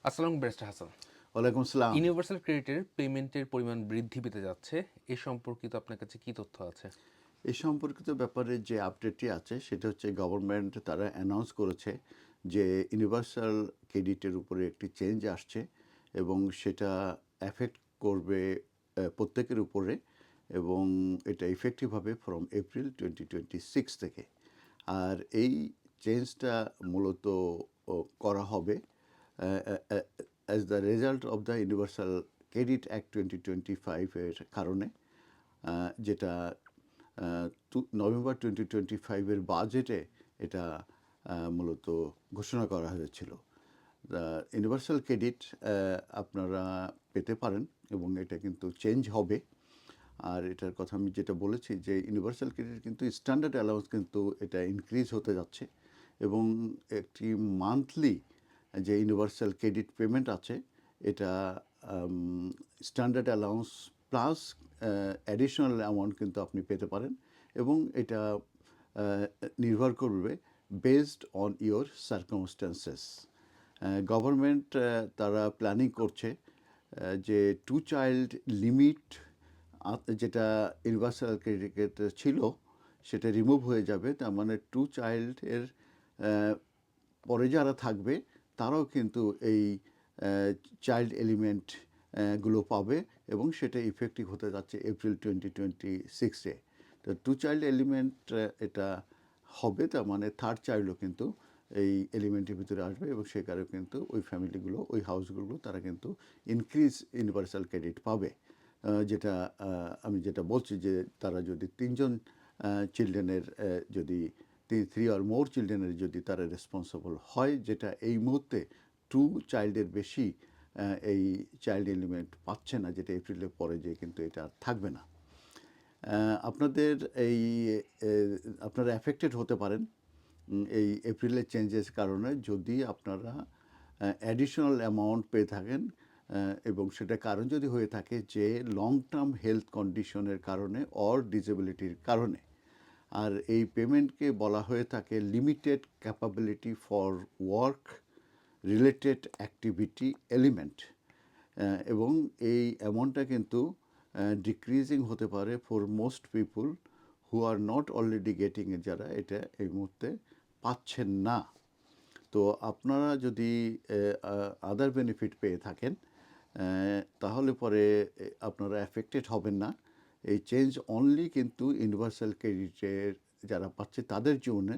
আসসালামু ব্যারিস্টার হাসান। ওয়ালাইকুম আসসালাম। ইউনিভার্সাল ক্রেডিটের পেমেন্টের পরিমাণ বৃদ্ধি পেতে যাচ্ছে। এ সম্পর্কিত আপনার কাছে কি তথ্য আছে? এই সম্পর্কিত ব্যাপারে যে আপডেটটি আছে সেটা হচ্ছে গভর্নমেন্ট তারা অ্যানাউন্স করেছে যে ইউনিভার্সাল ক্রেডিটের উপরে একটি চেঞ্জ আসছে এবং সেটা এফেক্ট করবে প্রত্যেকের উপরে এবং এটা ইফেক্টিভ হবে ফ্রম এপ্রিল 2026 থেকে। আর এই চেঞ্জটা মূলত করা হবে as the result of the universal credit act 2025 এর কারণে, যেটা নভেম্বর 2025-এর বাজেটে এটা মূলত ঘোষণা করা হয়েছিল। ইউনিভার্সাল ক্রেডিট আপনারা পেতে পারেন এবং এটা কিন্তু চেঞ্জ হবে। আর এটার কথা আমি যেটা বলেছি যে ইউনিভার্সাল ক্রেডিট কিন্তু স্ট্যান্ডার্ড অ্যালাউন্স কিন্তু এটা ইনক্রিজ হতে যাচ্ছে এবং একটি মান্থলি যে ইউনিভার্সাল ক্রেডিট পেমেন্ট আছে এটা standard allowance plus additional amount কিন্তু আপনি পেতে পারেন এবং এটা নির্ভর করবে based on your circumstances. Government তারা প্ল্যানিং করছে যে 2 চাইল্ড লিমিট যেটা ইউনিভার্সাল ক্রেডিট ছিল সেটা রিমুভ হয়ে যাবে। তার মানে 2 চাইল্ডের পরে যারা থাকবে তারাও কিন্তু এই চাইল্ড এলিমেন্ট গুলো পাবে এবং সেটা ইফেক্টিভ হতে যাচ্ছে এপ্রিল 2026-এ। তো 2 চাইল্ড এলিমেন্ট এটা হবে, তার মানে থার্ড চাইল্ডও কিন্তু এই এলিমেন্টের ভিতরে আসবে এবং সে কারণে কিন্তু ওই ফ্যামিলিগুলো, ওই হাউসগুলো তারা কিন্তু ইনক্রিজ ইউনিভার্সাল ক্রেডিট পাবে। যেটা আমি যেটা বলছি যে তারা যদি 3জন চিলড্রেনের যদি 3 or more চিলড্রেনের যদি তারা রেসপন্সিবল হয়, যেটা এই মুহূর্তে 2 চাইল্ডের বেশি এই চাইল্ড এলিমেন্ট পাচ্ছে না, যেটা এপ্রিলের পরে যে কিন্তু এটা আর থাকবে না। আপনাদের এই আপনারা অ্যাফেক্টেড হতে পারেন এই এপ্রিলের চেঞ্জেস কারণে, যদি আপনারা অ্যাডিশনাল অ্যামাউন্ট পেয়ে থাকেন এবং সেটা কারণ যদি হয়ে থাকে যে লং টার্ম হেলথ কন্ডিশনের কারণে অর ডিসেবিলিটির কারণে। আর এই পেমেন্টকে বলা হয়ে থাকে limited capability for work related activity element এবং এই অ্যামাউন্টটা কিন্তু ডিক্রিজিং হতে পারে for most people who are not already getting, যারা এটা এই মুহূর্তে পাচ্ছেন না। তো আপনারা যদি আদার বেনিফিট পেয়ে থাকেন তাহলে পরে আপনারা অ্যাফেক্টেড হবেন না। এই চেঞ্জ অনলি কিন্তু ইউনিভার্সাল ক্রেডিটের যারা পাচ্ছে তাদের জন্য।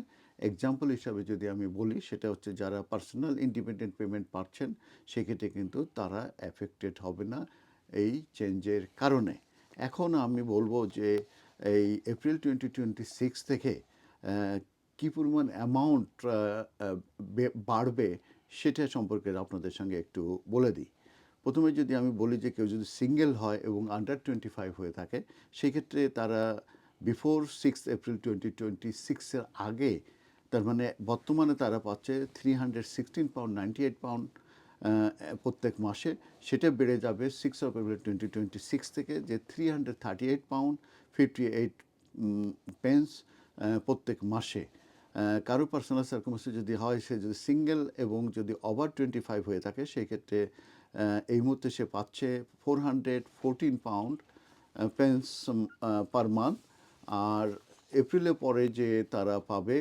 এক্সাম্পল হিসাবে যদি আমি বলি, সেটা হচ্ছে যারা পার্সোনাল ইন্ডিপেন্ডেন্ট পেমেন্ট পাচ্ছেন সেক্ষেত্রে কিন্তু তারা অ্যাফেক্টেড হবে না এই চেঞ্জের কারণে। এখন আমি বলবো যে এই এপ্রিল 2026 থেকে কী পরিমাণ অ্যামাউন্ট বাড়বে সেটা সম্পর্কে আপনাদের সঙ্গে একটু বলে দিই। প্রথমে যদি আমি বলি যে কেউ যদি সিঙ্গেল হয় এবং আন্ডার 25 হয়ে থাকে, সেক্ষেত্রে তারা বিফোর 6 এপ্রিল 2026-এর আগে, তার মানে বর্তমানে তারা পাচ্ছে £316.98 প্রত্যেক মাসে। সেটা বেড়ে যাবে 6 এপ্রিল 2026 থেকে যে £338.58 প্রত্যেক মাসে। কারো পার্সোনাল সার্কামস্টেন্স যদি হয়, সে যদি সিঙ্গেল এবং যদি ওভার 25 হয়ে থাকে, সেই ক্ষেত্রে এই মুহূর্তে সে পাচ্ছে £414 পার মান্থ। আর এপ্রিলের পরে যে তারা পাবে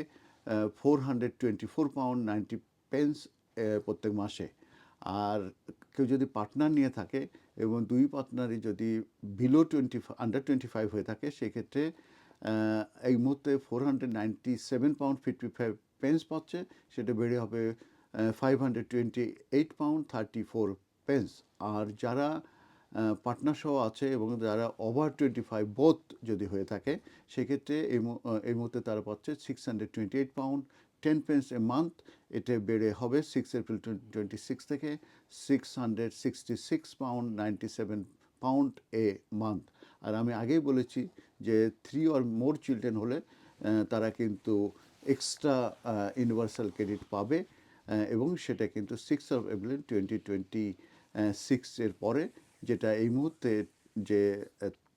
£424.90 প্রত্যেক মাসে। আর কেউ যদি পার্টনার নিয়ে থাকে এবং দুই পার্টনারই যদি বিলো আন্ডার 25 হয়ে থাকে, সেক্ষেত্রে এই মুহূর্তে £497.55 পাচ্ছে, সেটা বেড়ে হবে £528.34। আর যারা পার্টনার সহ আছে এবং যারা ওভার 25 বোথ যদি হয়ে থাকে, সেক্ষেত্রে এই মুহূর্তে তারা পাচ্ছে £628.10 এ মান্থ। এটা বেড়ে হবে 6 এপ্রিল 2026 থেকে £666.97 এ মান্থ। আর আমি আগেই বলেছি যে 3 or more চিলড্রেন হলে তারা কিন্তু এক্সট্রা ইউনিভার্সাল ক্রেডিট পাবে এবং সেটা কিন্তু 6 এপ্রিল 2026-এর পরে, যেটা এই মুহূর্তে যে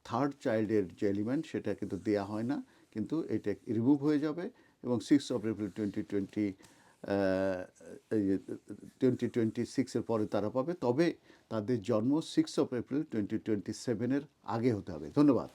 থার্ড চাইল্ডের যে এলিমেন্ট সেটা কিন্তু দেওয়া হয় না, কিন্তু এটা রিমুভ হয়ে যাবে এবং 6 এপ্রিল 2026 2026-এর পরে তারা পাবে, তবে তাদের জন্ম 6 এপ্রিল 2027-এর আগে হতে হবে। ধন্যবাদ।